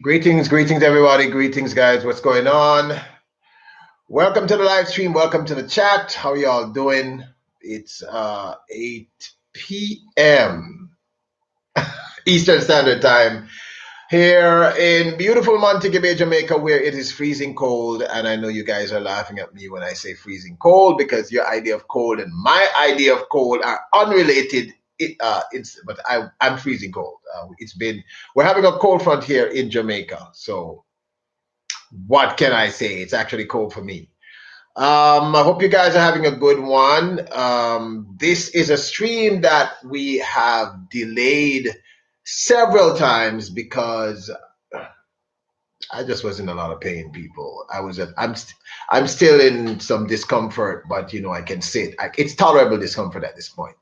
Greetings, everybody. Greetings, guys. What's going on? Welcome to the live stream. Welcome to the chat. How are y'all doing? It's 8 p.m. Eastern Standard Time here in beautiful Montego Bay, Jamaica, where it is freezing cold. And I know you guys are laughing at me when I say freezing cold because your idea of cold and my idea of cold are unrelated. I'm freezing cold. We're having a cold front here in Jamaica, so what can I say? It's actually cold for me. I hope you guys are having a good one. This is a stream that we have delayed several times because I just was in a lot of pain, people. I'm still in some discomfort, but I can sit. It's tolerable discomfort at this point.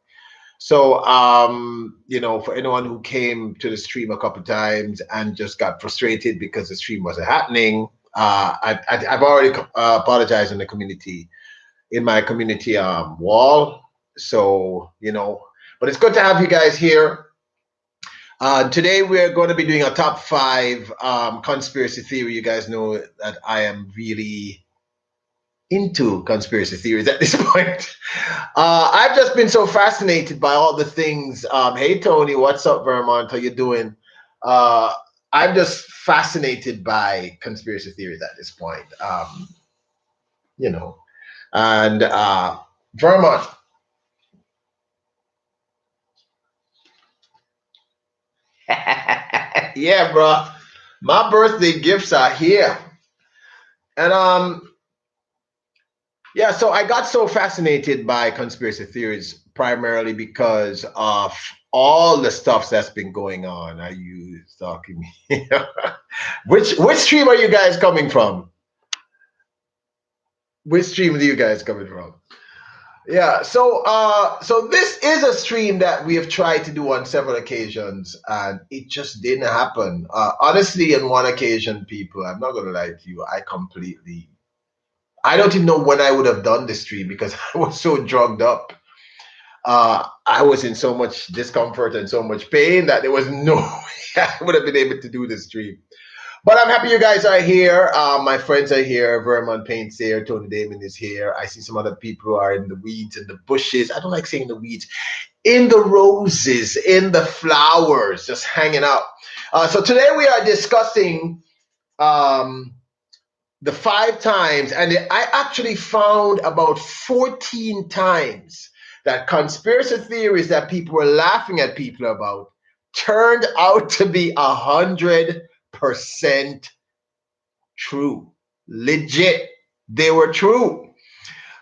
So, for anyone who came to the stream a couple times and just got frustrated because the stream wasn't happening, I've already apologized in my community wall. So, but it's good to have you guys here. Today we're going to be doing a top 5 conspiracy theory. You guys know that I am really into conspiracy theories at this point. I've just been so fascinated by all the things. Hey Tony, what's up, Vermont? How you doing? I'm just fascinated by conspiracy theories at this point. You know, and Vermont. Yeah, bro. My birthday gifts are here, and yeah, so I got so fascinated by conspiracy theories primarily because of all the stuff that's been going on. Are you stalking me? Which stream are you guys coming from? Which stream are you guys coming from? Yeah, so this is a stream that we have tried to do on several occasions, and it just didn't happen. Honestly, on one occasion, people, I'm not gonna lie to you, I don't even know when I would have done this stream because I was so drugged up. I was in so much discomfort and so much pain that there was no way I would have been able to do this stream. But I'm happy you guys are here. My friends are here. Vermont Paint's here. Tony Damon is here. I see some other people who are in the weeds and the bushes. I don't like saying the weeds. In the roses, in the flowers, just hanging out. So today we are discussing the 5 times, and I actually found about 14 times that conspiracy theories that people were laughing at people about turned out to be 100% true. Legit. They were true.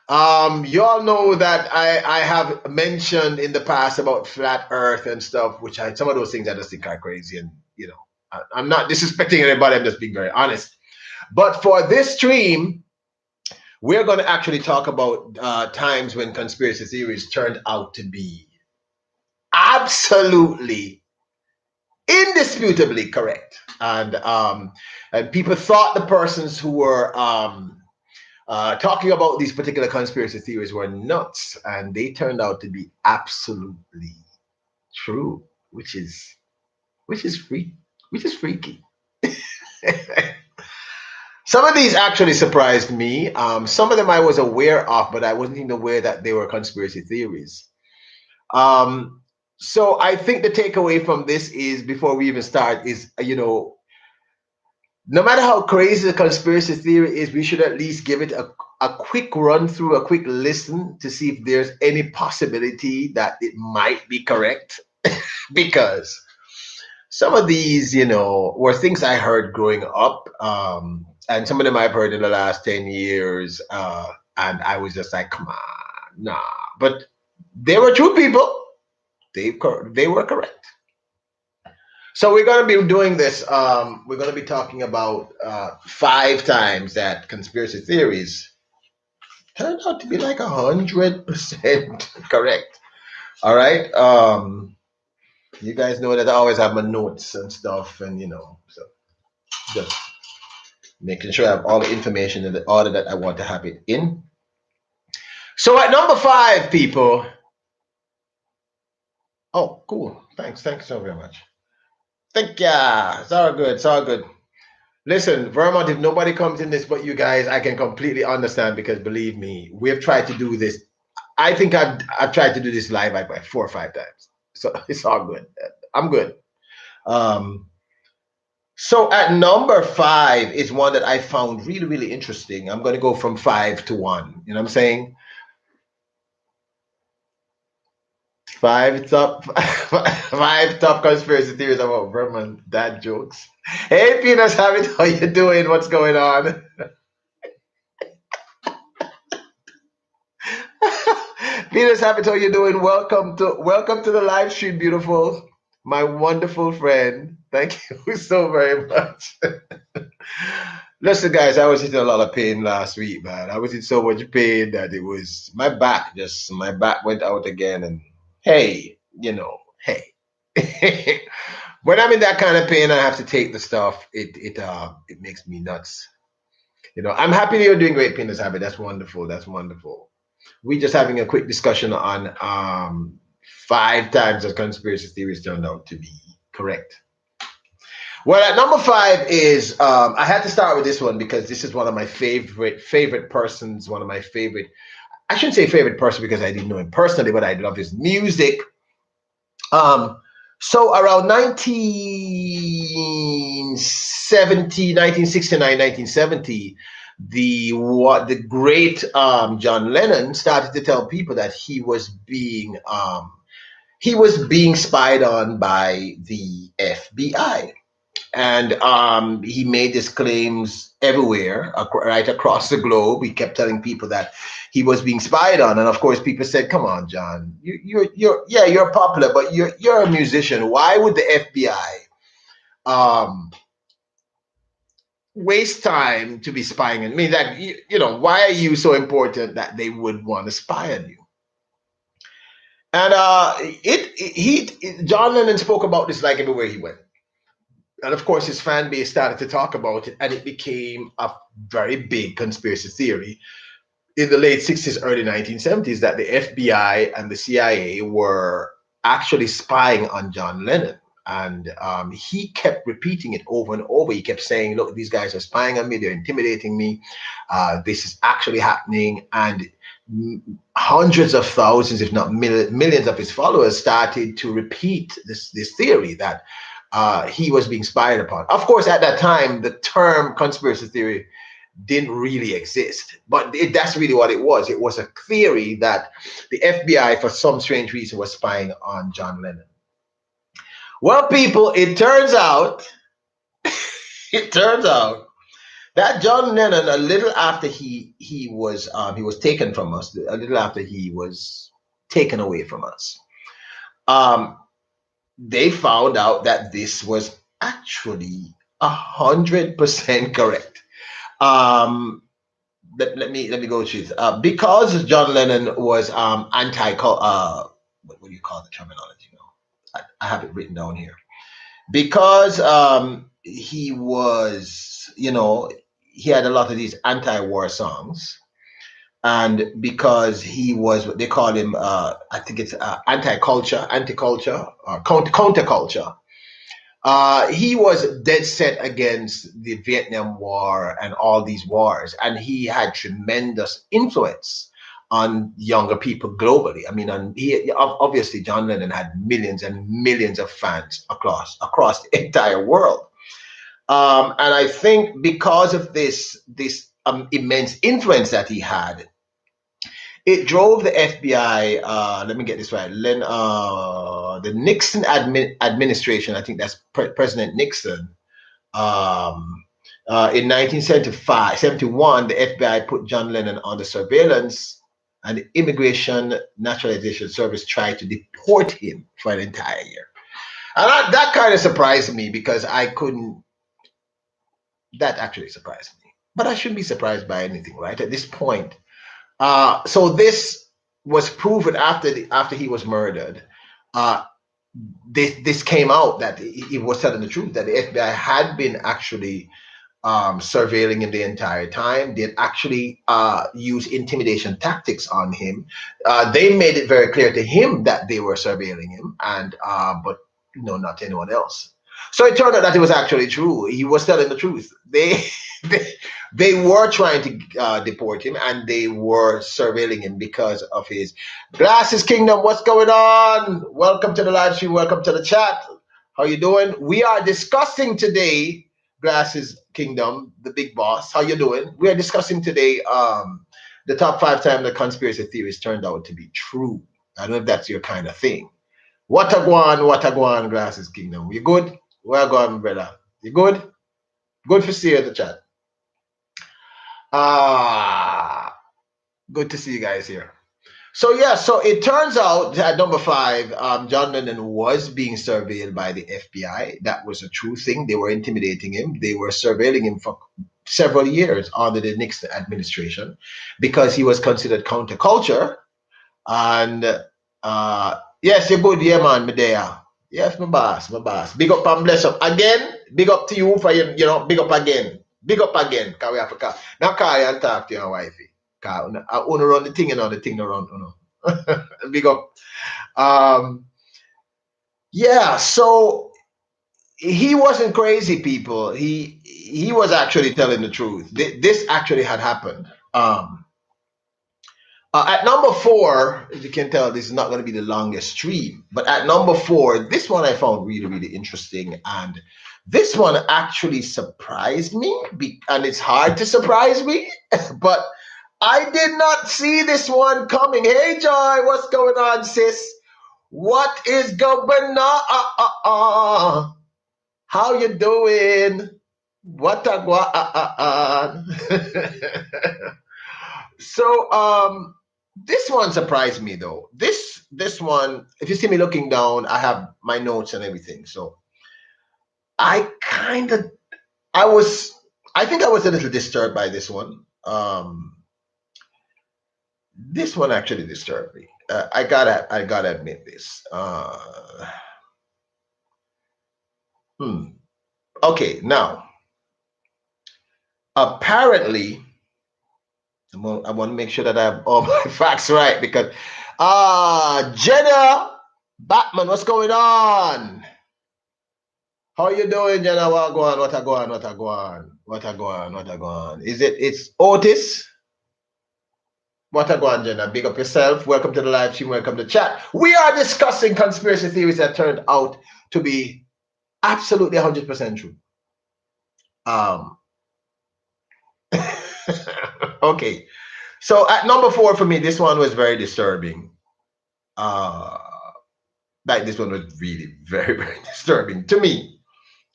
You all know that I have mentioned in the past about flat earth and stuff, some of those things I just think are crazy. And, I'm not disrespecting anybody. I'm just being very honest. But for this stream, we're going to actually talk about times when conspiracy theories turned out to be absolutely, indisputably correct. And people thought the persons who were talking about these particular conspiracy theories were nuts, and they turned out to be absolutely true, which is freaky. Some of these actually surprised me. Some of them I was aware of, but I wasn't even aware that they were conspiracy theories. So I think the takeaway from this is, before we even start, is, no matter how crazy the conspiracy theory is, we should at least give it a quick run through, a quick listen to see if there's any possibility that it might be correct. Because some of these, were things I heard growing up. And some of them I've heard in the last 10 years. And I was just like, come on, nah. But they were true, people. They were correct. So we're going to be doing this. We're going to be talking about 5 times that conspiracy theories turned out to be like 100% correct. All right. You guys know that I always have my notes and stuff, and so just making sure I have all the information in the order that I want to have it in. So at number 5, people. Oh, cool. Thanks so very much. Thank ya. It's all good. Listen, Vermont, if nobody comes in this but you guys, I can completely understand because believe me, we've tried to do this. I think I've tried to do this live like 4 or 5 times. So it's all good. I'm good. Um, so at number five is one that I found really, really interesting. I'm going to go from five to one. You know what I'm saying? Five top conspiracy theories about Vermont dad jokes. Hey, Penis Habit, how you doing? What's going on? Venus Habit, how you doing? Welcome to the live stream, beautiful. My wonderful friend. Thank you so very much. Listen, guys, I was in a lot of pain last week, man. I was in so much pain that it was my back went out again. And hey, hey. When I'm in that kind of pain, I have to take the stuff. It makes me nuts. I'm happy that you're doing great, Penis Habit. That's wonderful. That's wonderful. We just having a quick discussion on five times the conspiracy theories turned out to be correct. Well, at number five is I had to start with this one because this is one of my favorite persons. One of my favorite. I shouldn't say favorite person because I didn't know him personally, but I love his music. Um, so around 1969, 1970, the great John Lennon started to tell people that he was being spied on by the FBI, and he made his claims everywhere, right across the globe. He kept telling people that he was being spied on, and of course, people said, "Come on, John, you're popular, but you're a musician. Why would the FBI um, waste time to be spying on me? That why are you so important that they would want to spy on you?" And John Lennon spoke about this like everywhere he went. And of course, his fan base started to talk about it, and it became a very big conspiracy theory in the late 60s, early 1970s that the FBI and the CIA were actually spying on John Lennon. And he kept repeating it over and over. He kept saying, "Look, these guys are spying on me. They're intimidating me. This is actually happening." And hundreds of thousands, if not millions of his followers started to repeat this theory that he was being spied upon. Of course, at that time, the term conspiracy theory didn't really exist, but that's really what it was. It was a theory that the FBI, for some strange reason, was spying on John Lennon. Well, people, it turns out that John Lennon, a little after he was taken from us, a little after he was taken away from us, um, they found out that this was actually 100% correct. Um, let me go through this. Because John Lennon was anti what do you call the terminology now? I have it written down here. Because he was, he had a lot of these anti-war songs, and because he was what they call him, I think it's anti-culture, or counterculture. He was dead set against the Vietnam War and all these wars, and he had tremendous influence on younger people globally. I mean, and obviously John Lennon had millions and millions of fans across the entire world. And I think because of this immense influence that he had, it drove the FBI. Let me get this right. The Nixon administration. I think that's President Nixon. In 1975, 71, the FBI put John Lennon under surveillance, and the Immigration Naturalization Service tried to deport him for an entire year. And that kind of surprised me because I couldn't. That actually surprised me. But I shouldn't be surprised by anything, right? At this point, so this was proven after he was murdered. Uh, this came out that he was telling the truth, that the FBI had been actually surveilling him the entire time. They'd actually used intimidation tactics on him. They made it very clear to him that they were surveilling him, and but no, not to anyone else. So it turned out that it was actually true. He was telling the truth. They, they were trying to deport him, and they were surveilling him because of his glasses. Kingdom, what's going on? Welcome to the live stream. Welcome to the chat. How you doing? We are discussing today, Glasses Kingdom, the big boss. How you doing? We are discussing today the top 5 times the conspiracy theories turned out to be true. I don't know if that's your kind of thing. What a guan, Glasses Kingdom. You good? Well gone, brother. You good? Good to see you in the chat. Ah, good to see you guys here. So yeah, so it turns out that number 5, John Lennon was being surveilled by the FBI. That was a true thing. They were intimidating him. They were surveilling him for several years under the Nixon administration because he was considered counterculture. And yes, you're good, yeah, man, me there. Yes, my boss, my boss. Big up and bless up. Again, big up to you for you know, big up again. Big up again, cause we have to call. Now call you and talk to your wifey. Cause I wanna run the thing, you know, the thing around, you know. Big up. Um yeah, so he wasn't crazy, people. He was actually telling the truth. This actually had happened. At number 4, as you can tell, this is not going to be the longest stream. But at number 4, this one I found really, really interesting. And this one actually surprised me. And it's hard to surprise me. But I did not see this one coming. Hey, Joy, what's going on, sis? What is going on? How you doing? What a So this one surprised me though. This one, if you see me looking down, I have my notes and everything. So I kind of I was I think I was a little disturbed by this one. This one actually disturbed me. I gotta admit this. Okay, now apparently I want to make sure that I have all my facts right because Jenna Batman, what's going on? How you doing, Jenna? What go on? What a go on? What a go on? What a go on? What a go on? It's Otis? What a go on, Jenna? Big up yourself. Welcome to the live stream. Welcome to the chat. We are discussing conspiracy theories that turned out to be absolutely 100% true. Okay. So at number 4 for me, this one was very disturbing. Like this one was really very, very disturbing to me.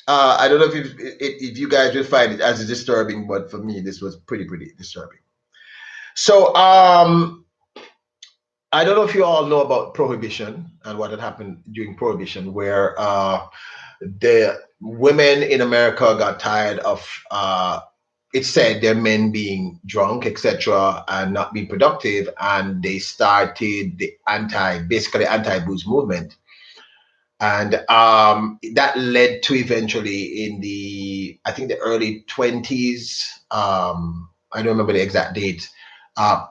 I don't know if you guys will find it as disturbing, but for me, this was pretty disturbing. So I don't know if you all know about prohibition and what had happened during prohibition, where the women in America got tired of it said their men being drunk, etc., and not being productive, and they started the basically anti-booze movement. And that led to eventually in I think the early 20s, I don't remember the exact date,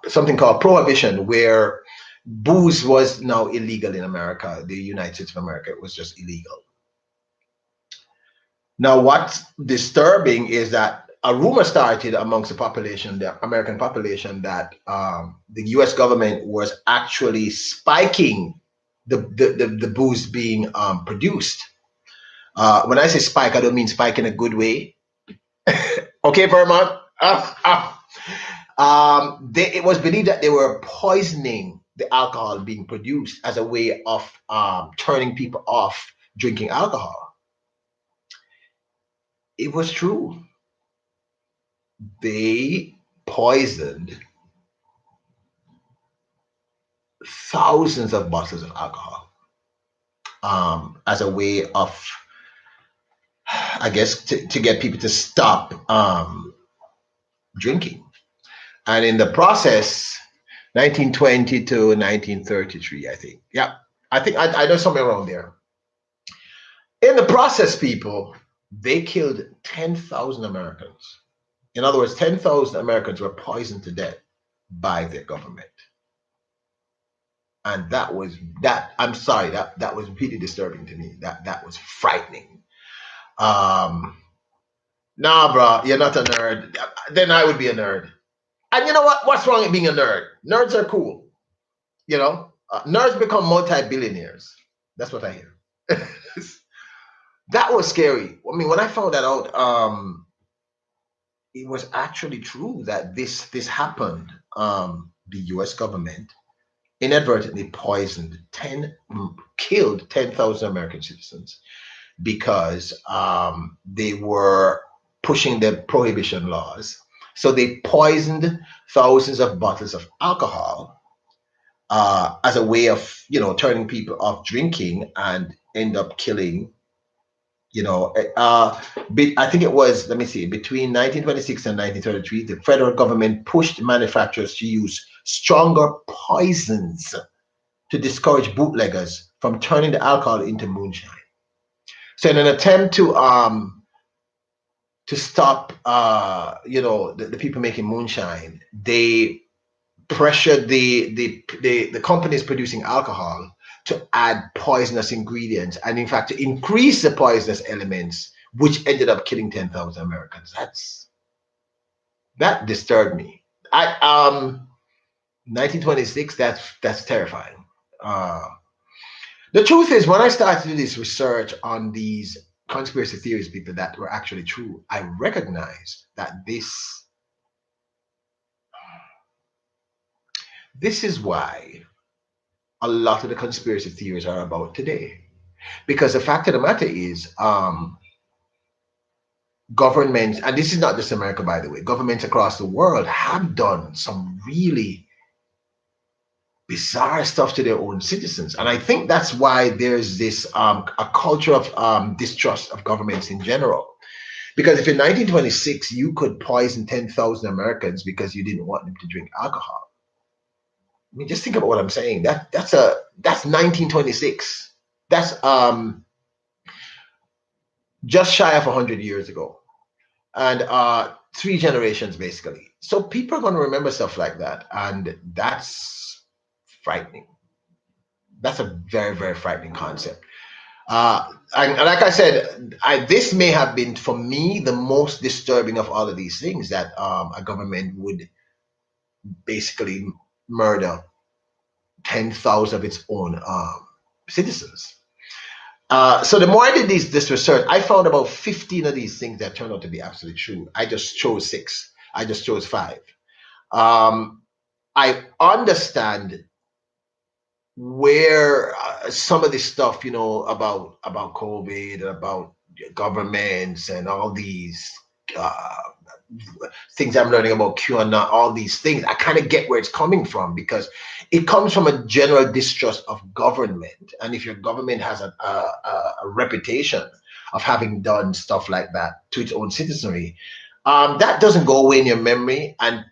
something called prohibition, where booze was now illegal in America. The United States of America, it was just illegal. Now, what's disturbing is that a rumor started amongst the population, the American population, that the US government was actually spiking the booze being produced. When I say spike, I don't mean spike in a good way. Okay, Vermont. It was believed that they were poisoning the alcohol being produced as a way of turning people off drinking alcohol. It was true. They poisoned thousands of bottles of alcohol as a way of, I guess, to get people to stop drinking. And in the process, 1920 to 1933, I think. Yeah, I think I know somewhere around there. In the process, people, they killed 10,000 Americans. In other words, 10,000 Americans were poisoned to death by their government. And that was that. I'm sorry, that was really disturbing to me. That was frightening. Nah, bro, you're not a nerd. Then I would be a nerd. And you know what? What's wrong with being a nerd? Nerds are cool. Nerds become multi-billionaires. That's what I hear. That was scary. I mean, when I found that out, it was actually true that this happened. The U.S. government inadvertently killed 10,000 American citizens because they were pushing the prohibition laws. So they poisoned thousands of bottles of alcohol as a way of turning people off drinking and end up killing. I think it was, let me see, between 1926 and 1933, the federal government pushed manufacturers to use stronger poisons to discourage bootleggers from turning the alcohol into moonshine. So in an attempt to stop the people making moonshine, they pressured the companies producing alcohol to add poisonous ingredients and in fact to increase the poisonous elements, which ended up killing 10,000 Americans. That disturbed me. I 1926, that's terrifying. uh the truth is, when I started to do this research on these conspiracy theories, people that were actually true, I recognized that this is why a lot of the conspiracy theories are about today. Because the fact of the matter is, governments, and this is not just America, by the way, governments across the world have done some really bizarre stuff to their own citizens. And I think that's why there's this a culture of distrust of governments in general. Because if in 1926 you could poison 10,000 Americans because you didn't want them to drink alcohol, I mean, just think about what I'm saying. That's 1926. That's just shy of 100 years ago, and three generations basically. So people are going to remember stuff like that, and that's frightening. That's a very, very frightening concept. And like I said, this may have been for me the most disturbing of all of these things, that a government would basically murder 10,000 of its own citizens. So the more I did this research, I found about 15 of these things that turned out to be absolutely true. I just chose six. I just chose five. Um, I understand where some of this stuff, about COVID, about governments, and all these uh, things I'm learning about QAnon, all these things, I kind of get where it's coming from, because it comes from a general distrust of government. And if your government has a reputation of having done stuff like that to its own citizenry, that doesn't go away in your memory. And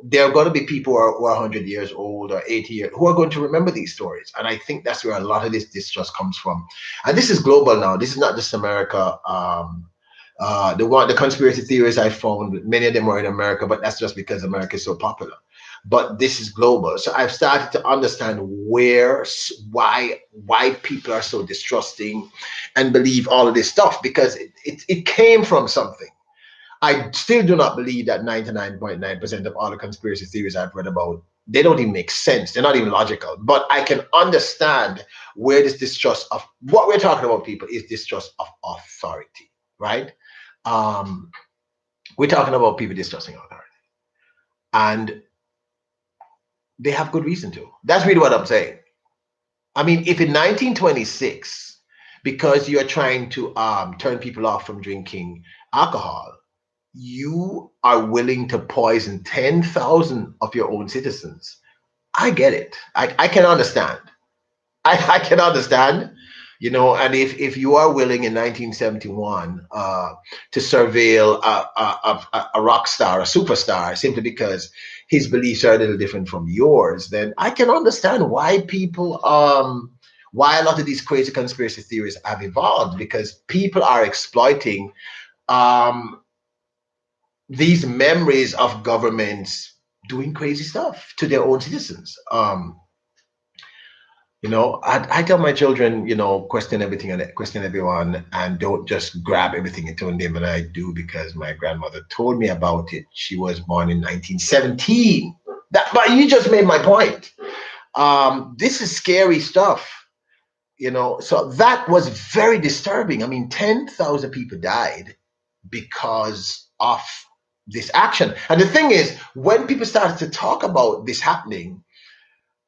there are going to be people who are 100 years old or 80 years who are going to remember these stories. And I think that's where a lot of this distrust comes from. And this is global now. This is not just America. The conspiracy theories I found, many of them were in America, but that's just because America is so popular. But this is global, so I've started to understand why people are so distrusting and believe all of this stuff, because it came from something. I still do not believe that 99.9% of all the conspiracy theories I've read about, they don't even make sense. They're not even logical. But I can understand where this distrust of what we're talking about, people, is distrust of authority, right? Um, we're talking about people distrusting authority, and they have good reason to. That's really what I'm saying. I mean, if in 1926, because you're trying to turn people off from drinking alcohol, you are willing to poison 10,000 of your own citizens, I get it. I can understand. I can understand, and if you are willing in 1971 to surveil a rock star, a superstar, simply because his beliefs are a little different from yours, then I can understand why a lot of these crazy conspiracy theories have evolved, because people are exploiting um, these memories of governments doing crazy stuff to their own citizens. I tell my children, question everything and question everyone, and don't just grab everything and turn them. And I do because my grandmother told me about it. She was born in 1917. But you just made my point. This is scary stuff. So that was very disturbing. I mean, 10,000 people died because of this action. And the thing is, when people started to talk about this happening,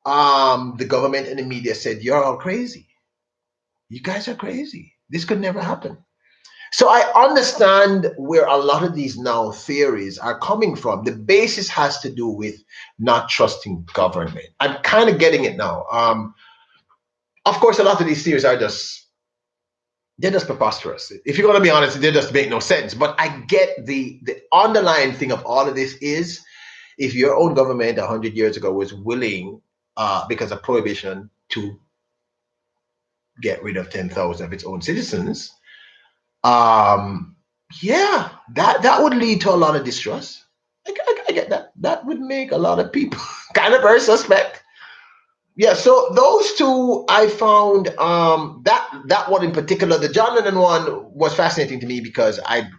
the government and the media said, "You're all crazy. You guys are crazy. This could never happen." So I understand where a lot of these now theories are coming from. The basis has to do with not trusting government. I'm kind of getting it now. Of course, a lot of these theories are just preposterous. If you're going to be honest, they just make no sense. But I get the underlying thing of all of this is if your own government 100 years ago was willing, because of prohibition, to get rid of 10,000 of its own citizens, um, yeah, that would lead to a lot of distrust. I get that. That would make a lot of people kind of very suspect. Yeah, so those two I found that one in particular, the John Lennon one was fascinating to me because I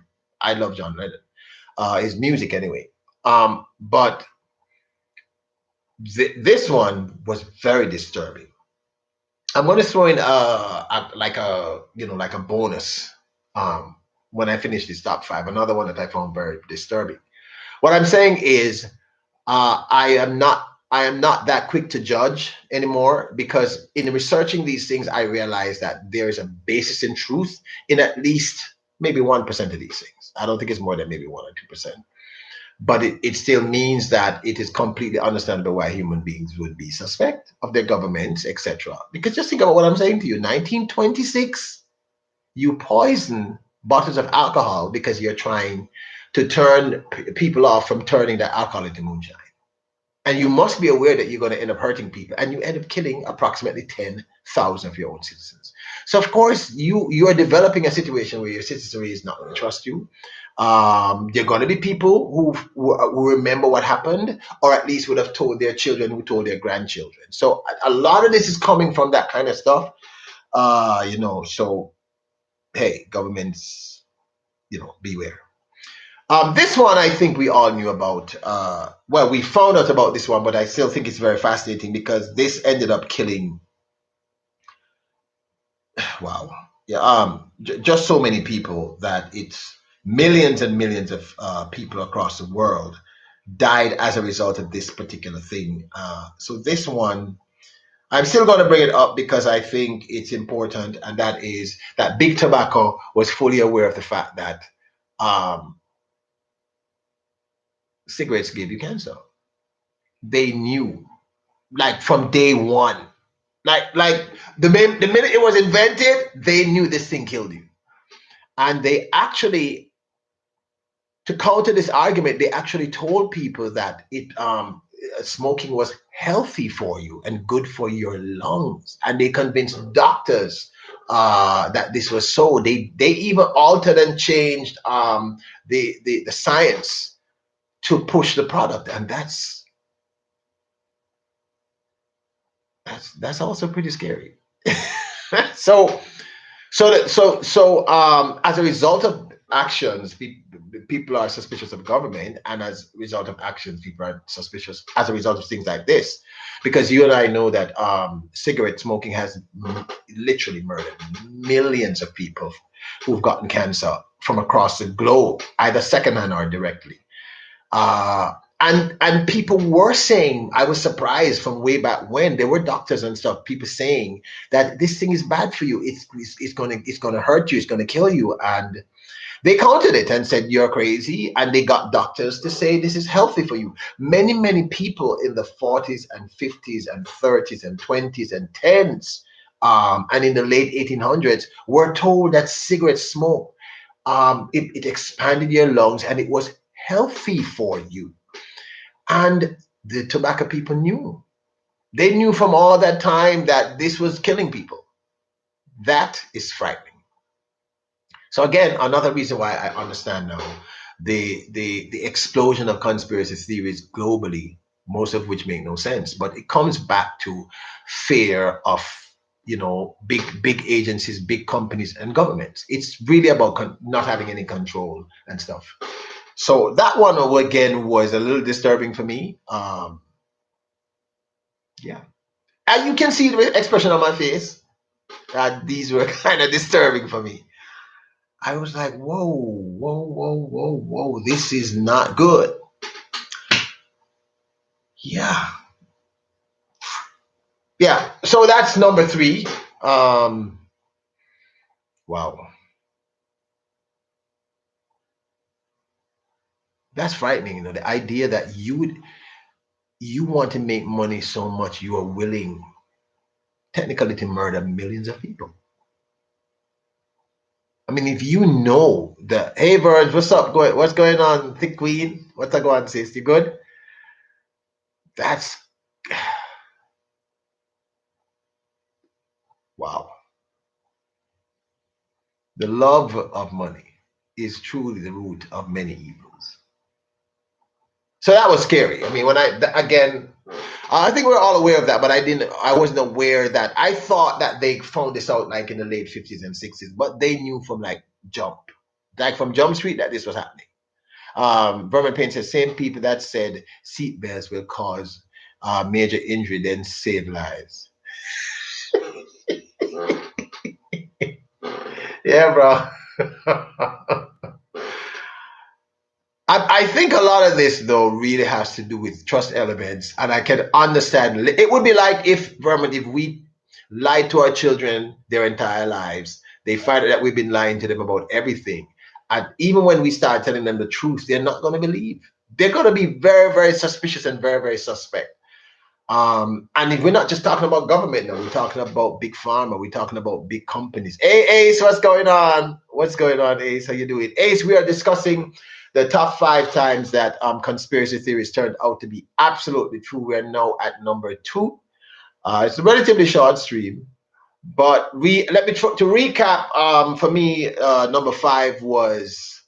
love John Lennon, his music anyway. But this one was very disturbing. I'm going to throw in like a bonus when I finish this top five. Another one that I found very disturbing. What I'm saying is I am not that quick to judge anymore because in researching these things, I realize that there is a basis in truth in at least maybe 1% of these things. I don't think it's more than maybe 1 or 2%. But it still means that it is completely understandable why human beings would be suspect of their governments, etc. Because just think about what I'm saying to you. 1926, you poison bottles of alcohol because you're trying to turn people off from turning their alcohol into moonshine. And you must be aware that you're going to end up hurting people, and you end up killing approximately 10,000 of your own citizens. So, of course, you are developing a situation where your citizenry is not going to trust you. There are going to be people who remember what happened, or at least would have told their children, who told their grandchildren. So, a lot of this is coming from that kind of stuff. So hey, governments, beware. This one I think we all knew about. Well, we found out about this one, but I still think it's very fascinating because this ended up killing. Wow, yeah, just so many people that it's millions and millions of people across the world died as a result of this particular thing. So this one, I'm still going to bring it up because I think it's important, and that is that Big Tobacco was fully aware of the fact that um, cigarettes give you cancer. They knew, like from day one. Like the minute it was invented, they knew this thing killed you. And they actually, to counter this argument, they actually told people that it smoking was healthy for you and good for your lungs. And they convinced doctors that this was so. They even altered and changed the science to push the product, and that's also pretty scary. so as a result of actions, people are suspicious of government, and as a result of actions, people are suspicious as a result of things like this. Because you and I know that cigarette smoking has literally murdered millions of people who've gotten cancer from across the globe, either secondhand or directly. Uh, and people were saying, I was surprised from way back when there were doctors and stuff, people saying that this thing is bad for you. It's gonna hurt you. It's gonna kill you. And they countered it and said you're crazy. And they got doctors to say this is healthy for you. Many people in the 40s and 50s and 30s and 20s and 10s, and in the late 1800s, were told that cigarette smoke, it expanded your lungs and it was healthy for you. And the tobacco people knew. They knew from all that time that this was killing people. That is frightening. So again, another reason why I understand now the explosion of conspiracy theories globally most of which make no sense. But it comes back to fear of, big agencies, big companies, and governments. It's really about not having any control and stuff. So that one again was a little disturbing for me. Yeah, and you can see the expression on my face that these were kind of disturbing for me. I was like, whoa, whoa, whoa, whoa, whoa, this is not good. Yeah. Yeah. So that's number three. Wow. That's frightening, the idea that you want to make money so much you are willing technically to murder millions of people. I mean, if you know that, hey, Verge, what's going on, Thick Queen? What's going on, sis? You good? That's wow. The love of money is truly the root of many evils. So that was scary. I mean, again, I think we're all aware of that, but I wasn't aware that. I thought that they found this out like in the late 50s and 60s, but they knew from like from Jump Street that this was happening. Vermin Payne says, same people that said seatbelts will cause major injury, then save lives. Yeah, bro. I think a lot of this though really has to do with trust elements, and I can understand. It would be like if Vermont, if we lied to our children their entire lives, they find out that we've been lying to them about everything, and even when we start telling them the truth, they're not going to believe. They're going to be very, very suspicious and very, very suspect. And if we're not just talking about government now, we're talking about big pharma, we're talking about big companies. Hey, Ace, what's going on? What's going on, Ace? How you doing? Ace, we are discussing the top 5 times that conspiracy theories turned out to be absolutely true. We're now at number 2. It's a relatively short stream, but let me try to recap. For me, number 5 was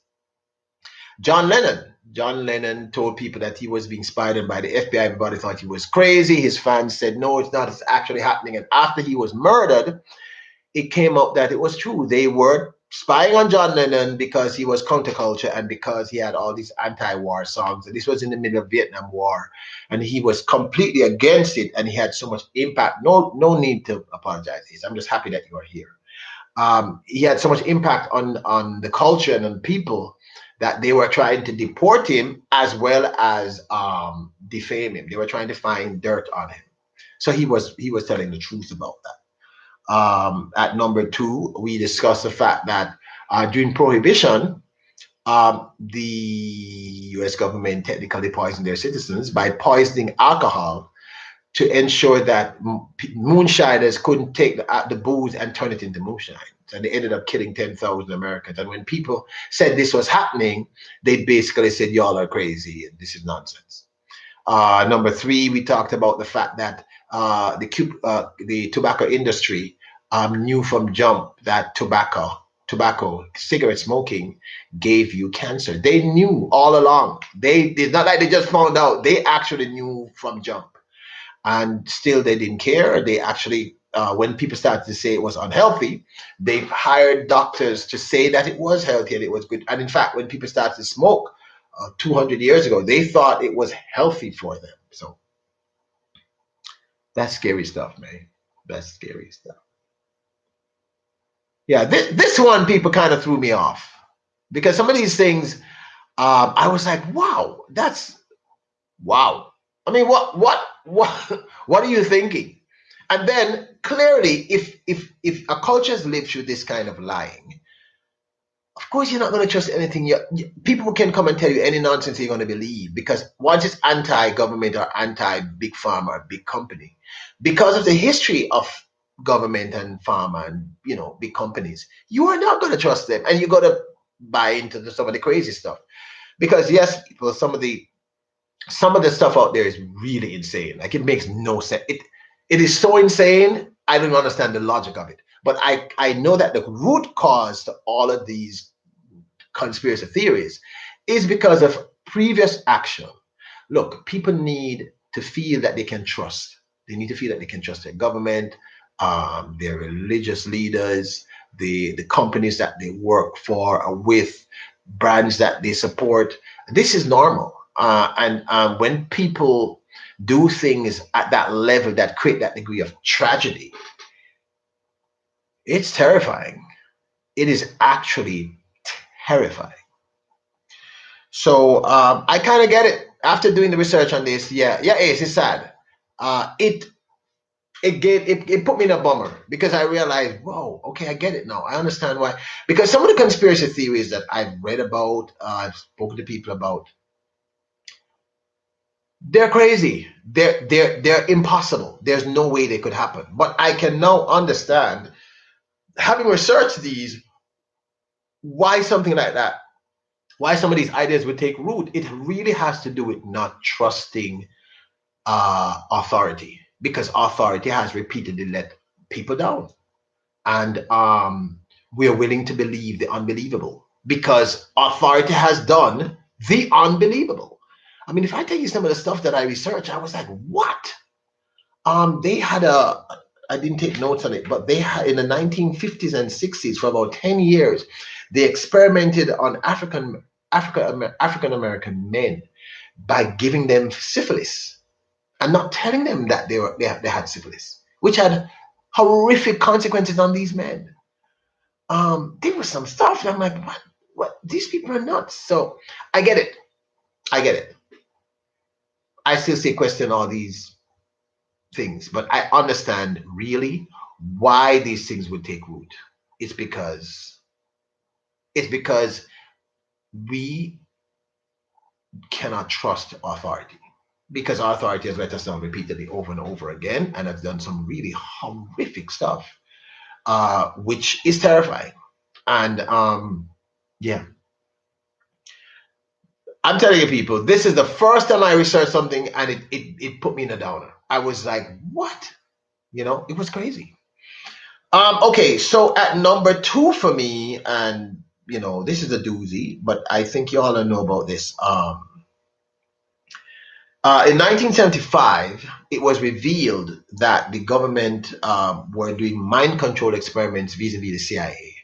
John Lennon. John Lennon told people that he was being spied on by the FBI. Everybody thought he was crazy. His fans said, no, it's not. It's actually happening. And after he was murdered, it came up that it was true. They were spying on John Lennon because he was counterculture and because he had all these anti-war songs. And this was in the middle of Vietnam War. And he was completely against it. And he had so much impact. No need to apologize. I'm just happy that you are here. He had so much impact on the culture and on people that they were trying to deport him as well as defame him. They were trying to find dirt on him. So he was telling the truth about that. At number 2, we discussed the fact that during Prohibition, the U.S. government technically poisoned their citizens by poisoning alcohol to ensure that moonshiners couldn't take the booze and turn it into moonshine. And they ended up killing 10,000 Americans. And when people said this was happening, they basically said, y'all are crazy and this is nonsense. Number 3, we talked about the fact that the tobacco industry knew from jump that tobacco, cigarette smoking gave you cancer. They knew all along. It's not like they just found out. They actually knew from jump. And still they didn't care. They actually, when people started to say it was unhealthy, they hired doctors to say that it was healthy and it was good. And in fact, when people started to smoke 200 years ago, they thought it was healthy for them. So that's scary stuff, man. That's scary stuff. Yeah, this one people kind of threw me off because some of these things, I was like, wow, wow. I mean, what are you thinking? And then clearly, if a culture has lived through this kind of lying, of course you're not going to trust anything. People can come and tell you any nonsense you're going to believe because once it's anti-government or anti-big pharma or big company, because of the history of government and pharma and big companies, you are not going to trust them, and you got to buy into some of the crazy stuff because yes, people, some of the stuff out there is really insane. Like it makes no sense. It is so insane. I don't understand the logic of it. But I know that the root cause to all of these conspiracy theories is because of previous action. Look, people need to feel that they can trust. They need to feel that they can trust their government, their religious leaders, the companies that they work for or with, brands that they support. This is normal. And when people do things at that level that create that degree of tragedy, it's terrifying. It is actually terrifying. So I kind of get it after doing the research on this. Yeah, yeah, it's sad. It it put me in a bummer because I realized, whoa, okay, I get it now. I understand why. Because some of the conspiracy theories that I've read about, I've spoken to people about, they're crazy. They're impossible. There's no way they could happen. But I can now understand, having researched these, why something like that, why some of these ideas would take root. It really has to do with not trusting authority, because authority has repeatedly let people down. And we're willing to believe the unbelievable because authority has done the unbelievable. I mean, if I tell you some of the stuff that I researched, I was like, what? They had a, I didn't take notes on it, but they had in the 1950s and 60s for about 10 years, they experimented on African American men by giving them syphilis and not telling them that they had syphilis, which had horrific consequences on these men. There was some stuff that I'm like, what? These people are nuts. So I get it. I get it. I still say question all these things, but I understand really why these things would take root. It's because it's because we cannot trust authority. Because our authority has let us down repeatedly over and over again and has done some really horrific stuff, which is terrifying. And yeah, I'm telling you, people, this is the first time I researched something and it put me in a downer. I was like, what? You know, it was crazy. Okay, so at number two for me, and you know, this is a doozy, but I think you all know about this. In 1975, it was revealed that the government were doing mind control experiments vis-a-vis the CIA.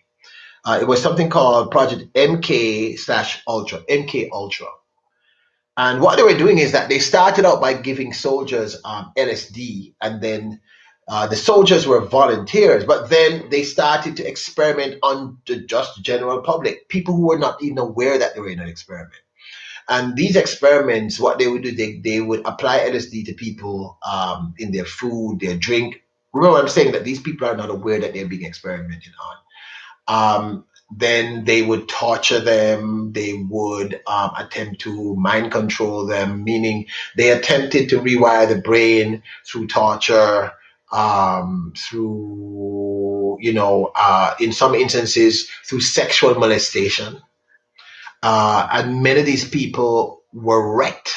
It was something called Project MK slash Ultra, MK Ultra. And what they were doing is that they started out by giving soldiers LSD, and then the soldiers were volunteers, but then they started to experiment on the just general public, people who were not even aware that they were in an experiment. And these experiments, what they would do, they would apply LSD to people in their food, their drink. Remember, I'm saying that these people are not aware that they're being experimented on. Then they would torture them. They would attempt to mind control them, meaning they attempted to rewire the brain through torture, through, in some instances, through sexual molestation. And many of these people were wrecked.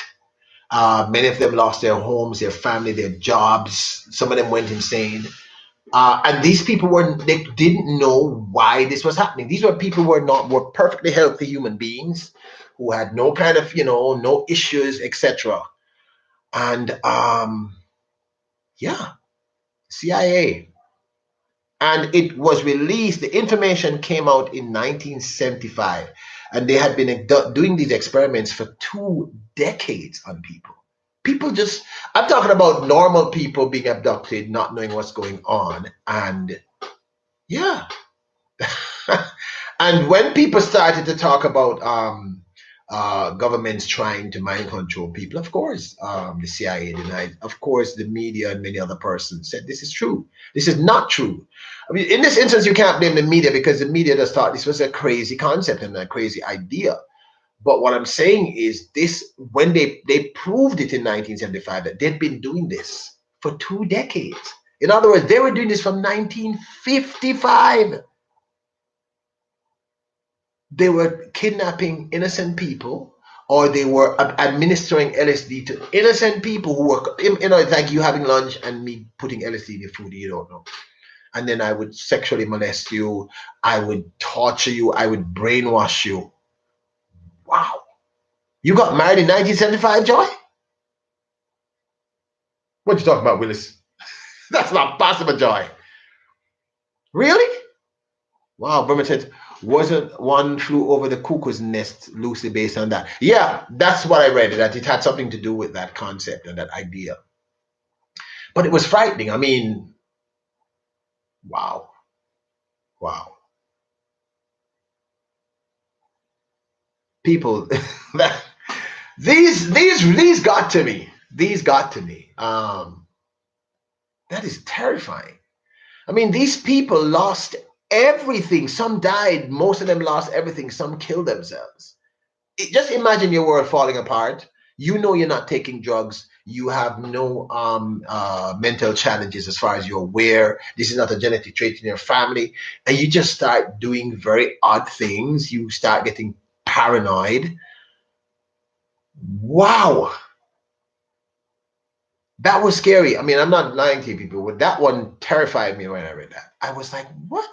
Many of them lost their homes, their family, their jobs. Some of them went insane. And these people they didn't know why this was happening. These were people who were perfectly healthy human beings who had no kind of, no issues, etc. And yeah, CIA. And it was released, the information came out in 1975. And they had been doing these experiments for 2 decades on people. People just, I'm talking about normal people being abducted, not knowing what's going on. And yeah. And when people started to talk about governments trying to mind control people, of course, the CIA denied. Of course, the media and many other persons said this is true. This is not true. I mean, in this instance, you can't blame the media because the media just thought this was a crazy concept and a crazy idea. But what I'm saying is this, when they proved it in 1975 that they'd been doing this for 2 decades. In other words, they were doing this from 1955. They were kidnapping innocent people, or they were administering LSD to innocent people who were, it's like you having lunch and me putting LSD in your food you don't know. And then I would sexually molest you, I would torture you, I would brainwash you. Wow. You got married in 1975, Joy? What you talking about, Willis? That's not possible, Joy. Really? Wow, Berman said, wasn't one flew over the cuckoo's nest loosely based on that? Yeah, that's what I read, that it had something to do with that concept and that idea. But it was frightening. I mean, wow, wow. People, that these got to me. These got to me. That is terrifying. I mean, these people lost everything. Some died. Most of them lost everything. Some killed themselves. Just imagine your world falling apart. You know you're not taking drugs. You have no mental challenges as far as you're aware. This is not a genetic trait in your family. And you just start doing very odd things. You start getting paranoid. Wow. That was scary. I mean, I'm not lying to you people, but that one terrified me when I read that. I was like, what?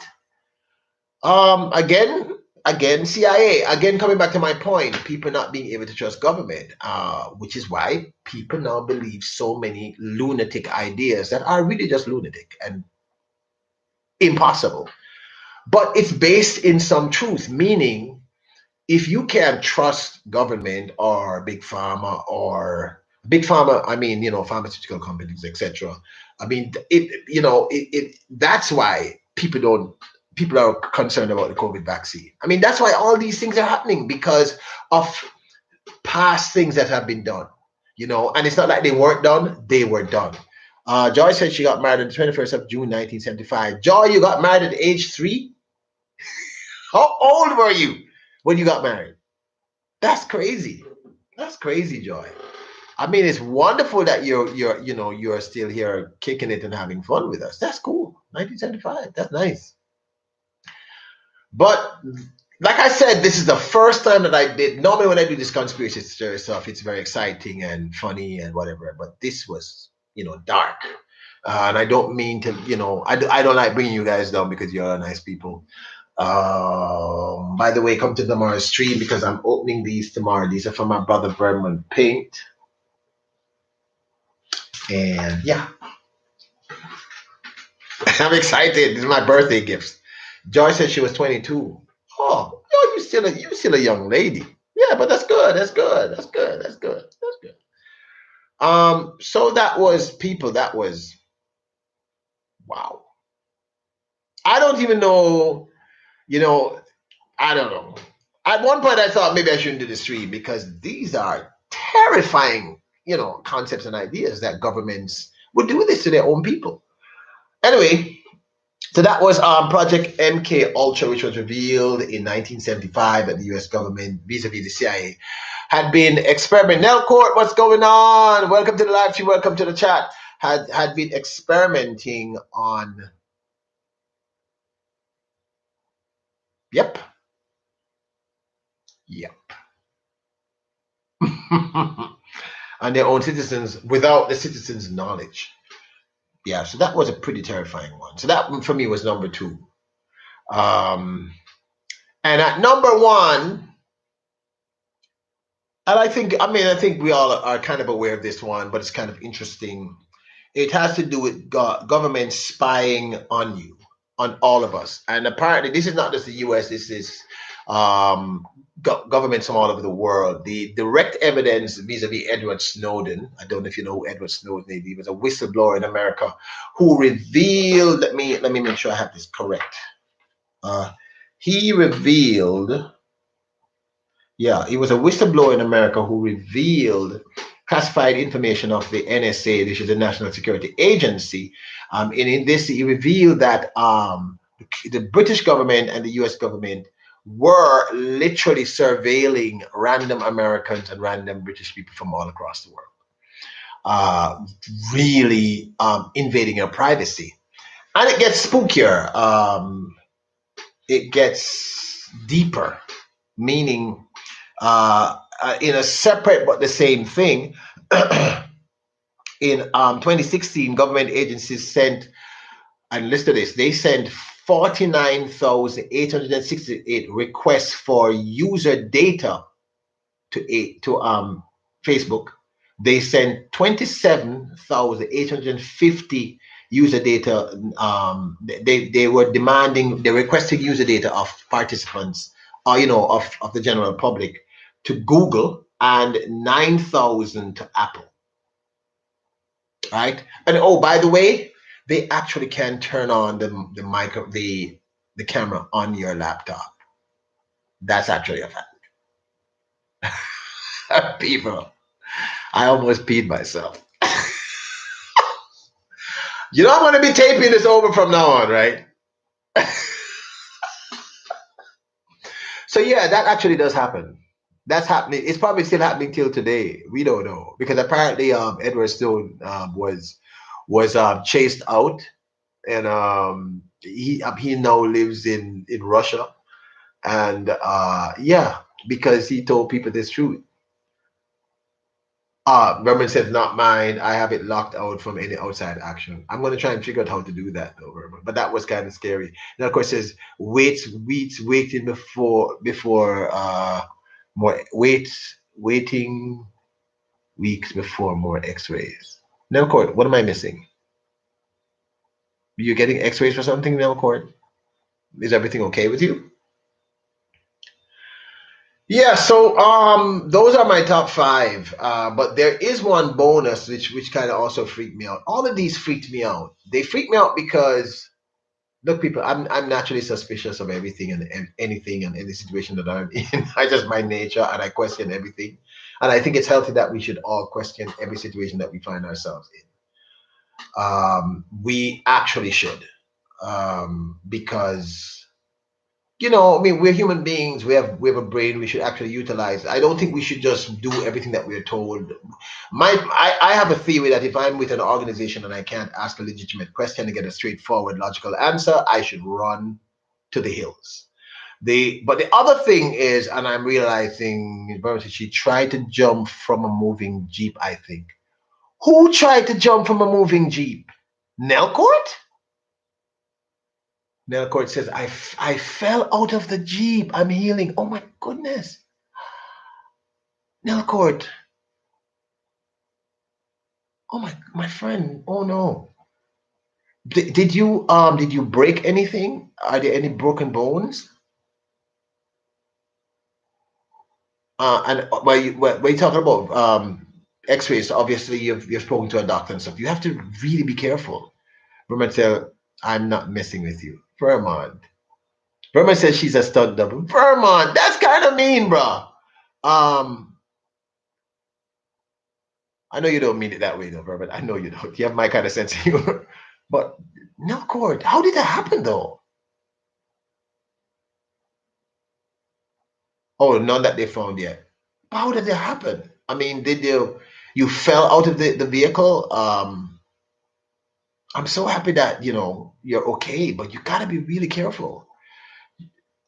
Again, CIA. Again, coming back to my point, people not being able to trust government, which is why people now believe so many lunatic ideas that are really just lunatic and impossible. But it's based in some truth, meaning if you can't trust government or big pharma, I mean, pharmaceutical companies, etc. I mean, that's why people are concerned about the COVID vaccine. I mean, that's why all these things are happening because of past things that have been done, and it's not like they weren't done, they were done. Joy said she got married on the 21st of June, 1975. Joy, you got married at age 3? How old were you when you got married? That's crazy. That's crazy, Joy. I mean, it's wonderful that you're still here kicking it and having fun with us. That's cool. 1975. That's nice. But like I said, this is the first time that I did. Normally, when I do this conspiracy theory stuff, it's very exciting and funny and whatever. But this was, dark. And I don't mean to, I don't like bringing you guys down because you're nice people. By the way, come to tomorrow's stream because I'm opening these tomorrow. These are from my brother Berman Paint. And yeah, I'm excited. This is my birthday gifts. Joy said she was 22. Oh, you still a young lady. Yeah, but that's good. That's good. That's good. That's good. That's good. So that was people. That was wow. I don't even know. You know, I don't know. At one point, I thought maybe I shouldn't do the stream because these are terrifying, concepts and ideas that governments would do this to their own people. Anyway, so that was Project MK Ultra, which was revealed in 1975 that the U.S. government, vis-a-vis the CIA, had been experimenting. Nelcourt, what's going on? Welcome to the live stream. Welcome to the chat. Had been experimenting on. Yep. Yep. On their own citizens without the citizens' knowledge. Yeah, so that was a pretty terrifying one. So that for me was number 2. And at number 1, and I think we all are kind of aware of this one, but it's kind of interesting. It has to do with government spying on you, on all of us. And apparently, this is not just the U.S. This is governments from all over the world. The direct evidence vis-a-vis Edward Snowden. I don't know if you know who Edward Snowden is. He was a whistleblower in America who revealed. Let me make sure I have this correct. He revealed. Yeah, he was a whistleblower in America who revealed classified information of the NSA, which is the National Security Agency. And in this, he revealed that the British government and the US government were literally surveilling random Americans and random British people from all across the world, really invading our privacy. And it gets spookier. It gets deeper, meaning in a separate but the same thing. In 2016, government agencies sent, and listen to this, they sent 49,868 requests for user data to Facebook, They sent 27,850 user data. They were demanding, they requested user data of participants, or of the general public, to Google, and 9,000 to Apple. Right? And oh, by the way, they actually can turn on the camera on your laptop. That's actually a fact. People, I almost peed myself. You know, I'm going to be taping this over from now on, right? So yeah, that actually does happen. That's happening. It's probably still happening till today. We don't know, because apparently Edward Stone was chased out, and he now lives in Russia, and yeah, because he told people this truth. Vermin says, not mine. I have it locked out from any outside action. I'm going to try and figure out how to do that, though, Vermin. But that was kind of scary. And of course, says, waiting before waiting weeks before more X-rays. Nelcourt, what am I missing? You're getting X-rays for something, Nelcourt? Is everything okay with you? Yeah, so those are my top five. But there is one bonus which kind of also freaked me out. All of these freaked me out. They freaked me out because, look, people, I'm naturally suspicious of everything and anything and any situation that I'm in. I just my nature, and I question everything. And I think it's healthy that we should all question every situation that we find ourselves in. We actually should, because I mean, we're human beings. We have a brain. We should actually utilize. I don't think we should just do everything that we're told. I have a theory that if I'm with an organization and I can't ask a legitimate question and get a straightforward, logical answer, I should run to the hills. But the other thing is, and I'm realizing, she tried to jump from a moving jeep. I think. Who tried to jump from a moving jeep? Nelcourt? Nelcourt says, I fell out of the Jeep. I'm healing. Oh my goodness. Nelcourt. Oh my friend. Oh no. Did you break anything? Are there any broken bones? And when you talking about X-rays, obviously you've spoken to a doctor and stuff. You have to really be careful. Vermont said, I'm not messing with you. Vermont. Vermont says she's a stunt double. Vermont, that's kind of mean, bro. Um, I know you don't mean it that way, though, Verbert. I know you don't. You have my kind of sense of humor. But no, Court, how did that happen, though? Oh, none that they found yet. How did that happen? I mean, did you fell out of the vehicle? I'm so happy that you're okay, but you gotta be really careful.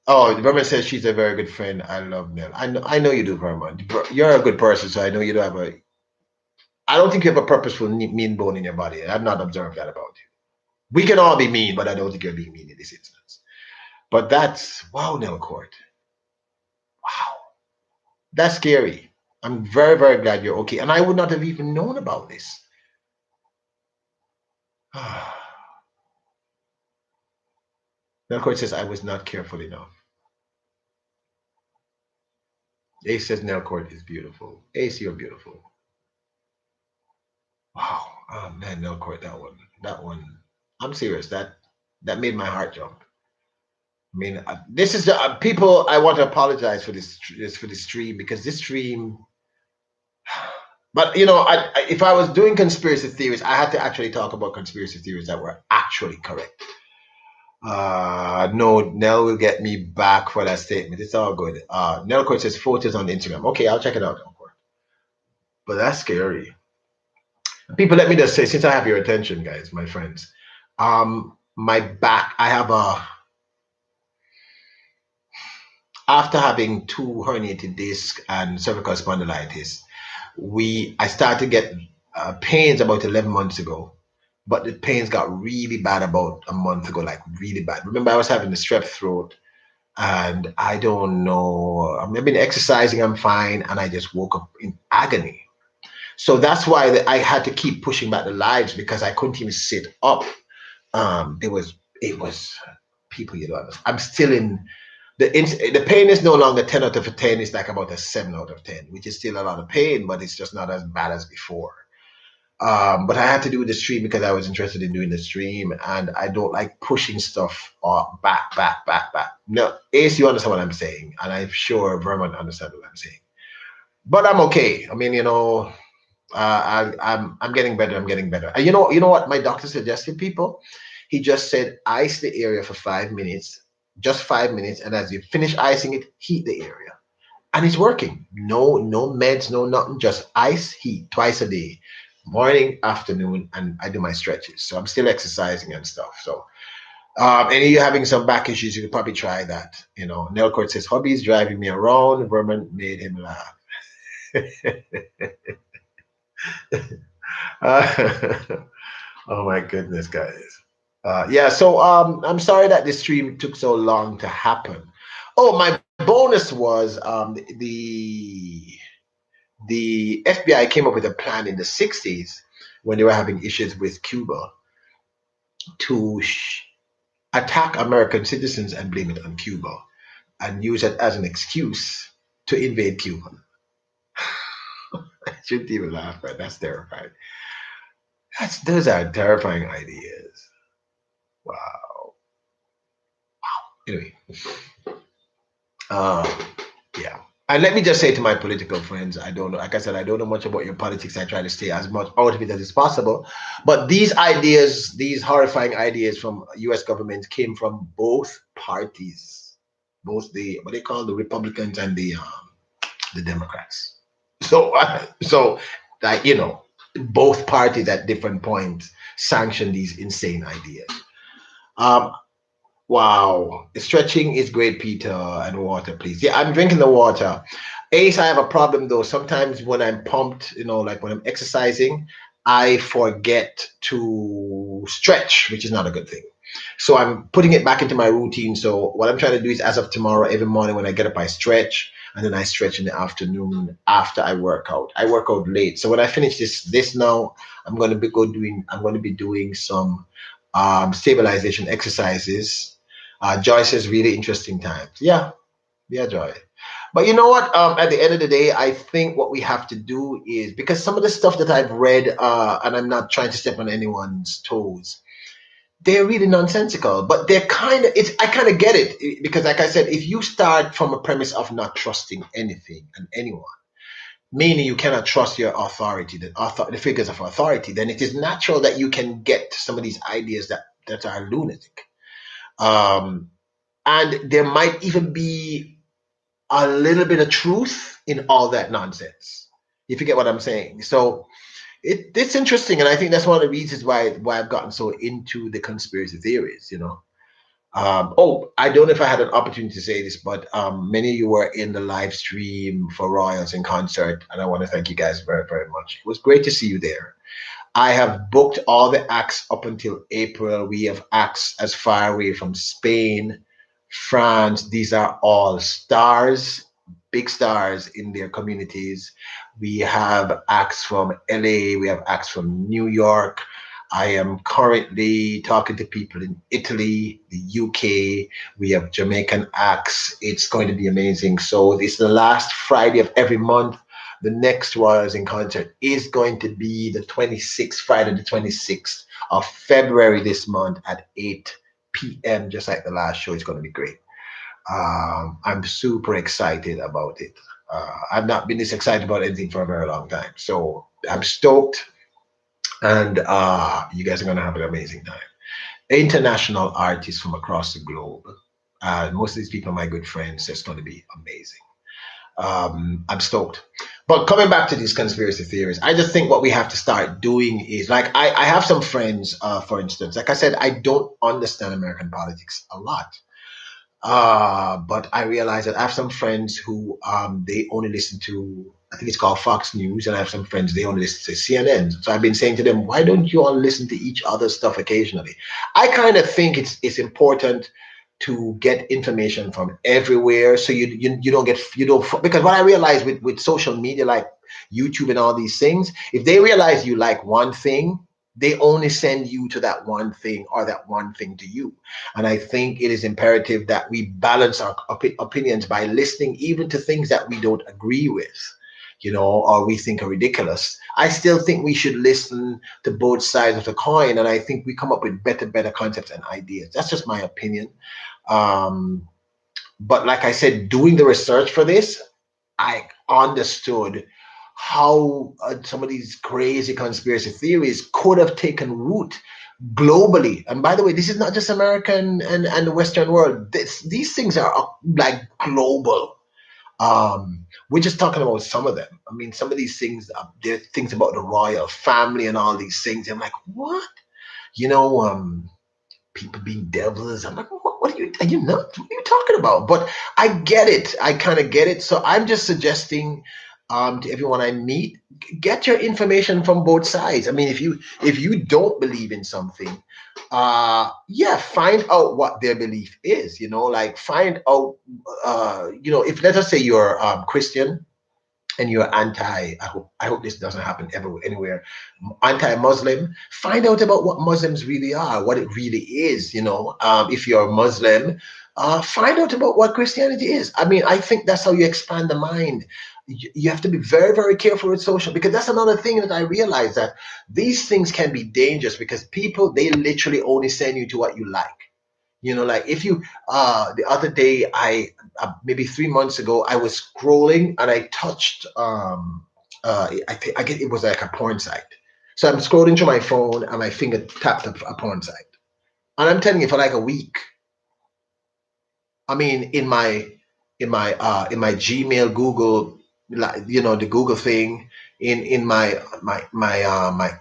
Oh, Vermont says she's a very good friend. I love Nell. I know you do, Vermont. You're a good person, so I know you don't have a. I don't think you have a purposeful mean bone in your body. I've not observed that about you. We can all be mean, but I don't think you're being mean in this instance. But that's wow, Nelcourt. Wow, that's scary. I'm very, very glad you're okay. And I would not have even known about this. Nelcourt says I was not careful enough. Ace says Nelcourt is beautiful. Ace, you're beautiful. Wow. Oh man, Nelcourt, that one. I'm serious. That made my heart jump. I mean, this is people. I want to apologize for this stream, because this stream. But if I was doing conspiracy theories, I had to actually talk about conspiracy theories that were actually correct. No, Nell will get me back for that statement. It's all good. Nell Court says photos on Instagram. Okay, I'll check it out. But that's scary. People, let me just say, since I have your attention, guys, my friends, my back. I have after having two herniated discs and cervical spondylitis, I started to get pains about 11 months ago, but the pains got really bad about a month ago, like really bad. Remember, I was having the strep throat, and I don't know. I've been exercising, I'm fine, and I just woke up in agony. So that's why I had to keep pushing back the lives because I couldn't even sit up. It was people, you know. I'm still in the pain is no longer 10 out of a 10. It's like about a 7 out of 10, which is still a lot of pain, but it's just not as bad as before. But I had to do the stream because I was interested in doing the stream, and I don't like pushing stuff back, back, back, back. No, Ace, you understand what I'm saying, and I'm sure Vermont understands what I'm saying. But I'm okay. I mean, I'm getting better. I'm getting better. And you know what my doctor suggested, people? He just said ice the area for 5 minutes, just 5 minutes, and as you finish icing it, heat the area, and it's working. No meds, no nothing. Just ice, heat twice a day, morning, afternoon, and I do my stretches. So I'm still exercising and stuff. So and if you're having some back issues, you could probably try that. Nelcourt says hobbies driving me around. Vermin made him laugh. Oh my goodness, guys. Yeah, so I'm sorry that this stream took so long to happen. Oh, my bonus was the FBI came up with a plan in the 60s when they were having issues with Cuba to attack American citizens and blame it on Cuba and use it as an excuse to invade Cuba. I shouldn't even laugh, but that's terrifying. Those are terrifying ideas. Wow. Anyway, uh, yeah. And let me just say to my political friends, I don't know, like I said, I don't know much about your politics. I try to stay as much out of it as is possible. But these ideas, these horrifying ideas from US government came from both parties, both the what they call the Republicans and the Democrats. So like both parties at different points sanction these insane ideas. Um, Wow. Stretching is great, Peter, and water, please. Yeah, I'm drinking the water. Ace, I have a problem though. Sometimes when I'm pumped, like when I'm exercising, I forget to stretch, which is not a good thing. So I'm putting it back into my routine. So what I'm trying to do is as of tomorrow, every morning when I get up, I stretch, and then I stretch in the afternoon after I work out. I work out late. So when I finish this now, I'm going to be doing some stabilization exercises. Joy says really interesting times. Yeah, yeah, Joy. But you know what? At the end of the day, I think what we have to do is because some of the stuff that I've read, and I'm not trying to step on anyone's toes, they're really nonsensical. But they're kind of it's I kind of get it because, like I said, if you start from a premise of not trusting anything and anyone, meaning you cannot trust your authority, the figures of authority, then it is natural that you can get to some of these ideas that are lunatic. Um, and there might even be a little bit of truth in all that nonsense. If you get what I'm saying. So it's interesting, and I think that's one of the reasons why I've gotten so into the conspiracy theories. Oh, I don't know if I had an opportunity to say this, but many of you were in the live stream for Royals in concert, and I want to thank you guys very, very much. It was great to see you there. I have booked all the acts up until April. We have acts as far away from Spain, France. These are all stars, big stars in their communities. We have acts from LA, we have acts from New York. I am currently talking to people in Italy, the UK. We have Jamaican acts. It's going to be amazing. So this is the last Friday of every month. The next Royals in concert is going to be the 26th, Friday the 26th of February this month at 8 p.m. Just like the last show. It's going to be great. I'm super excited about it. I've not been this excited about anything for a very long time. So I'm stoked, and you guys are going to have an amazing time. International artists from across the globe. Most of these people are my good friends. So it's going to be amazing. I'm stoked. But coming back to these conspiracy theories, I just think what we have to start doing is like I have some friends, for instance, like I said, I don't understand American politics a lot. But I realize that I have some friends who they only listen to, I think it's called Fox News, and I have some friends they only listen to CNN. So I've been saying to them, why don't you all listen to each other's stuff occasionally? I kind of think it's important to get information from everywhere, so you don't get you don't because what I realize with social media, like YouTube and all these things, if they realize you like one thing, they only send you to that one thing or that one thing to you. And I think it is imperative that we balance our opinions by listening even to things that we don't agree with, or we think are ridiculous. I still think we should listen to both sides of the coin, and I think we come up with better concepts and ideas. That's just my opinion. Um, but like I said, doing the research for this, I understood how some of these crazy conspiracy theories could have taken root globally. And by the way, this is not just American and the Western world. These things are like global. We're just talking about some of them. I mean, some of these things, there are things about the royal family and all these things. I'm like, what? You know, people being devils. I'm like, what are you nuts? What are you talking about? But I get it. I kind of get it. So I'm just suggesting to everyone I meet, get your information from both sides. I mean, if you don't believe in something, yeah, find out what their belief is. Like find out, if let us say you're Christian and you're I hope this doesn't happen ever anywhere, anti-Muslim, find out about what Muslims really are, what it really is. If you're Muslim, find out about what Christianity is. I mean, I think that's how you expand the mind. You have to be very, very careful with social, because that's another thing that I realized, that these things can be dangerous because people, they literally only send you to what you like. Like if you, the other day, maybe 3 months ago, I was scrolling and I touched, I get it was like a porn site. So I'm scrolling through my phone and my finger tapped up a porn site. And I'm telling you, for like a week, I mean, in my Gmail, Google, like, the Google thing, in my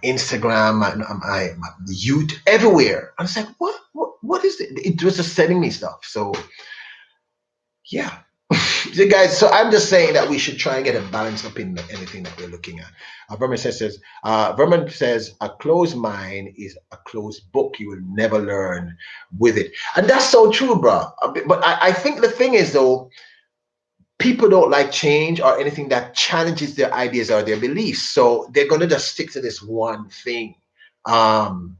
Instagram, my YouTube, everywhere. And it's like, what is it? It was just sending me stuff. So yeah. So guys, so I'm just saying that we should try and get a balance up in anything that we're looking at. Verman says, a closed mind is a closed book. You will never learn with it. And that's so true, bro. But I think the thing is, though, people don't like change or anything that challenges their ideas or their beliefs. So they're going to just stick to this one thing. And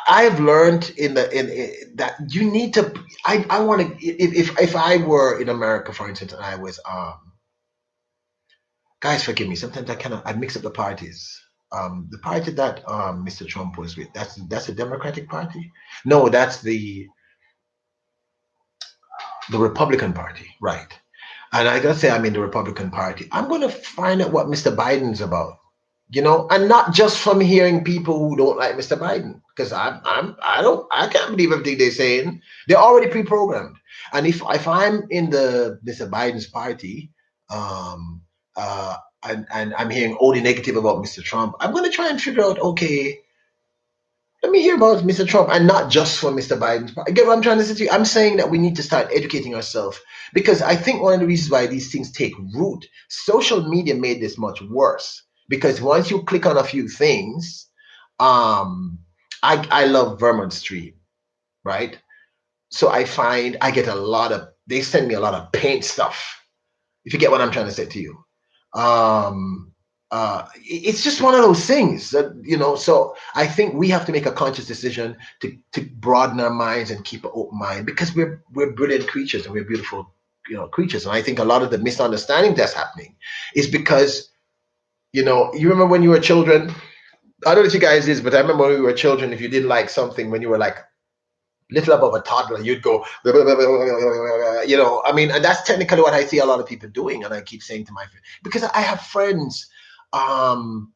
I've learned in that you need to. I want to. If I were in America, for instance, and I was guys, forgive me. Sometimes I mix up the parties. The party that Mr. Trump was with, that's the Democratic Party. No, that's the Republican Party, right? And I gotta say, I'm in the Republican Party. I'm gonna find out what Mr. Biden's about, and not just from hearing people who don't like Mr. Biden, because I can't believe everything they're saying. They're already pre-programmed. And if I'm in the Mr. Biden's party, um, and I'm hearing only negative about Mr. Trump, I'm gonna try and figure out, okay, let me hear about Mr. Trump and not just for Mr. Biden. I get what I'm trying to say to you. I'm saying that we need to start educating ourselves, because I think one of the reasons why these things take root, social media made this much worse. Because once you click on a few things, I love Vermont Street, right? So I find I get they send me a lot of paint stuff, if you get what I'm trying to say to you. Um, it's just one of those things that, so I think we have to make a conscious decision to broaden our minds and keep an open mind, because we're brilliant creatures and we're beautiful, creatures. And I think a lot of the misunderstanding that's happening is because, you remember when you were children. I don't know if you guys is, but I remember when we were children, if you didn't like something when you were like little above a toddler, you'd go, I mean, and that's technically what I see a lot of people doing. And I keep saying to my friends, because I have friends, on,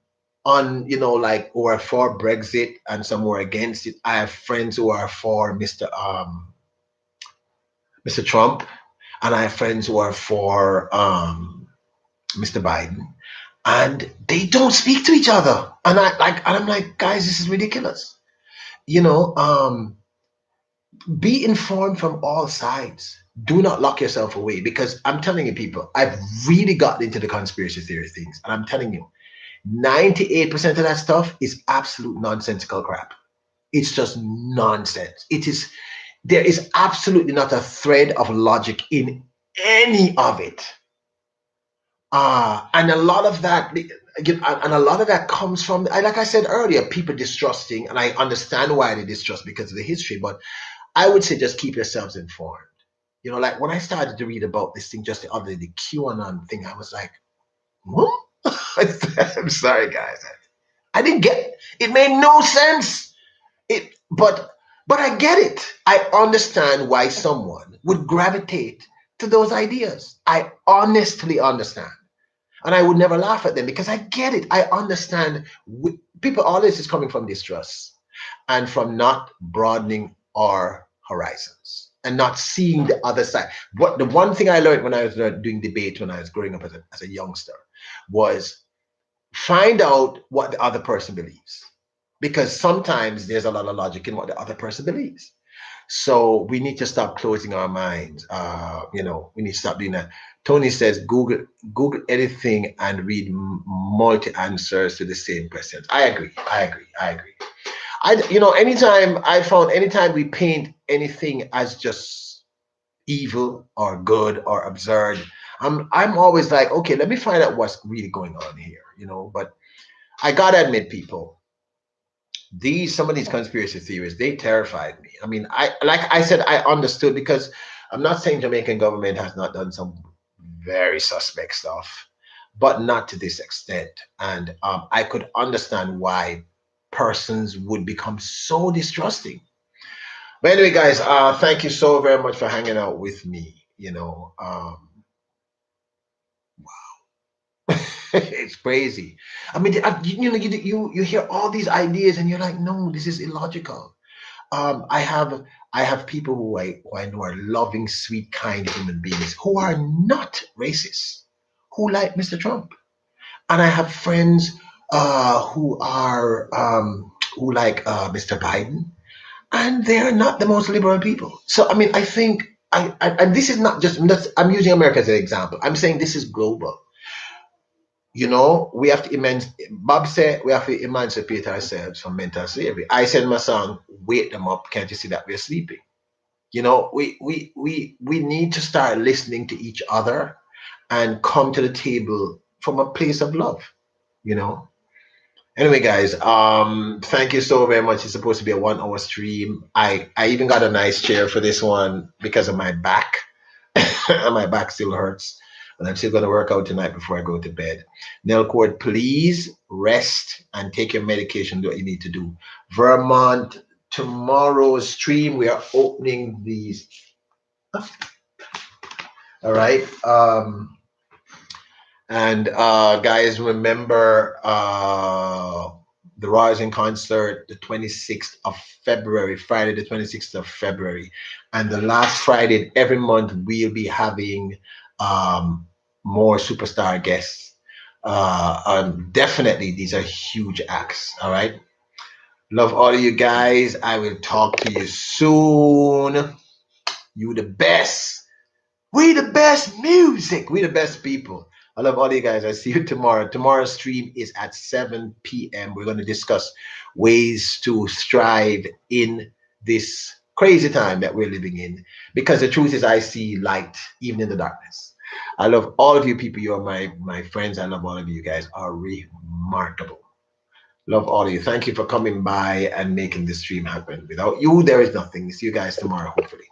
like, who are for Brexit and some who are against it. I have friends who are for Mr. Trump, and I have friends who are for Mr. Biden, and they don't speak to each other. And I'm like, guys, this is ridiculous. You know, be informed from all sides. Do not lock yourself away, because I'm telling you, people, I've really gotten into the conspiracy theory things, and I'm telling you, 98% of that stuff is absolute nonsensical crap. It's just nonsense. There is absolutely not a thread of logic in any of it. And a lot of that, and a lot of that comes from, like I said earlier, people distrusting, and I understand why they distrust because of the history. But I would say just keep yourselves informed. Like when I started to read about this thing just the other day, the QAnon thing, I was like, what? I'm sorry, guys. I didn't get it. Made no sense. But I get it. I understand why someone would gravitate to those ideas. I honestly understand. And I would never laugh at them because I get it. I understand. People, all this is coming from distrust and from not broadening our horizons and not seeing the other side. What the one thing I learned when I was doing debate when I was growing up as a youngster was find out what the other person believes, because sometimes there's a lot of logic in what the other person believes. So we need to stop closing our minds. We need to stop doing that. Tony says Google anything and read multi answers to the same questions. I agree. Anytime we paint anything as just evil or good or absurd, I'm always like, okay, let me find out what's really going on here. But I gotta admit, people, some of these conspiracy theories, they terrified me. I mean, like I said, I understood, because I'm not saying Jamaican government has not done some very suspect stuff, but not to this extent. And I could understand why persons would become so distrusting. But anyway, guys, thank you so very much for hanging out with me. It's crazy. I mean, you hear all these ideas and you're like, no, this is illogical. I have people who I know are loving, sweet, kind human beings who are not racist, who like Mr. Trump, and I have friends who like Mr. Biden, and they're not the most liberal people. So I mean, I think and this is not just, I'm using America as an example. I'm saying this is global. We have to Bob said we have to emancipate ourselves from mental slavery. I said in my song, wake them up. Can't you see that we're sleeping? We need to start listening to each other and come to the table from a place of love, you know. Anyway, guys, thank you so very much. It's supposed to be a 1 hour stream. I even got a nice chair for this one because of my back. And my back still hurts. And I'm still going to work out tonight before I go to bed. Nelcord, please rest and take your medication. Do what you need to do. Vermont, tomorrow's stream, we are opening these. All right. And guys, remember the Rising concert, the 26th of February, Friday, the 26th of February. And the last Friday every month, we'll be having more superstar guests. Definitely, these are huge acts. All right. Love all of you guys. I will talk to you soon. You the best. We the best music. We the best people. I love all you guys. I see you tomorrow. Tomorrow's stream is at 7 p.m. We're going to discuss ways to strive in this crazy time that we're living in. Because the truth is, I see light even in the darkness. I love all of you people. You are my friends. I love all of you guys. Are remarkable. Love all of you. Thank you for coming by and making this stream happen. Without you, there is nothing. See you guys tomorrow, hopefully.